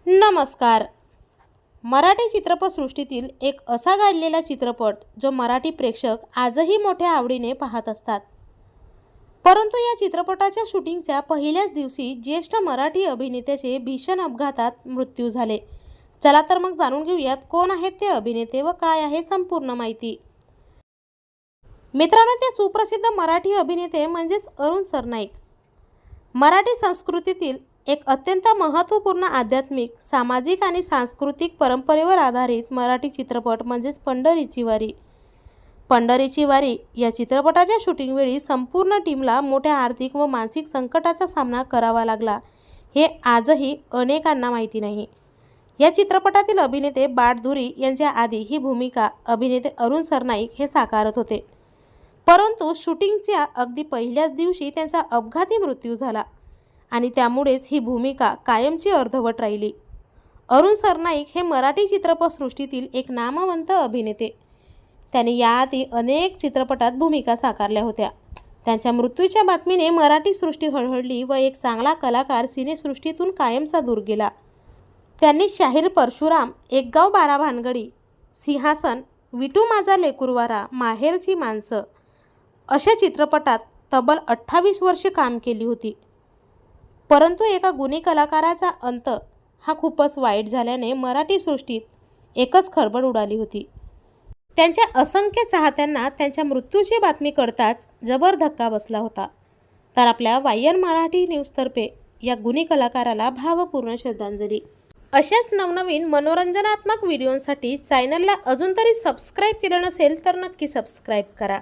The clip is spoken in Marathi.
नमस्कार. मराठी चित्रपटसृष्टीतील एक असा गाजलेला चित्रपट जो मराठी प्रेक्षक आजही मोठ्या आवडीने पाहत असतात. परंतु या चित्रपटाच्या शूटिंगच्या पहिल्याच दिवशी ज्येष्ठ मराठी अभिनेत्याचे भीषण अपघातात मृत्यू झाले. चला तर मग जाणून घेऊयात कोण आहेत ते अभिनेते व काय आहे संपूर्ण माहिती. मित्रांनो, ते सुप्रसिद्ध मराठी अभिनेते म्हणजेच अरुण सरनाईक. मराठी संस्कृतीतील एक अत्यंत महत्त्वपूर्ण आध्यात्मिक, सामाजिक आणि सांस्कृतिक परंपरेवर आधारित मराठी चित्रपट म्हणजेच पंढरीची वारी. पंढरीची वारी या चित्रपटाच्या शूटिंगवेळी संपूर्ण टीमला मोठ्या आर्थिक व मानसिक संकटाचा सामना करावा लागला, हे आजही अनेकांना माहिती नाही. या चित्रपटातील अभिनेते बाळधुरी यांच्या आधी ही भूमिका अभिनेते अरुण सरनाईक हे साकारत होते. परंतु शूटिंगच्या अगदी पहिल्याच दिवशी त्यांचा अपघाती मृत्यू झाला आणि त्यामुळेच ही भूमिका कायमची अर्धवट राहिली. अरुण सरनाईक हे मराठी चित्रपटसृष्टीतील एक नामवंत अभिनेते. त्यांनी याआधी अनेक चित्रपटात भूमिका साकारल्या होत्या. त्यांच्या मृत्यूच्या बातमीने मराठी सृष्टी हळहळली व एक चांगला कलाकार सिनेसृष्टीतून कायमचा दूर गेला. त्यांनी शाहीर परशुराम, एक गाव 12 भानगडी, सिंहासन, विटू माझा लेकुरवारा, माहेरची माणसं अशा चित्रपटात तब्बल 28 वर्षे काम केली होती. परंतु एका गुणी कलाकाराचा अंत हा खूपच वाईट झाल्याने मराठी सृष्टीत एकच खळबळ उडाली होती. त्यांच्या असंख्य चाहत्यांना त्यांच्या मृत्यूची बातमी कळताच जबर धक्का बसला होता. तर आपल्या वायन मराठी न्यूजतर्फे या गुणी कलाकाराला भावपूर्ण श्रद्धांजली. अशाच नवनवीन मनोरंजनात्मक व्हिडिओंसाठी चॅनलला अजून तरी सबस्क्राईब केलं नसेल तर नक्की सबस्क्राईब करा.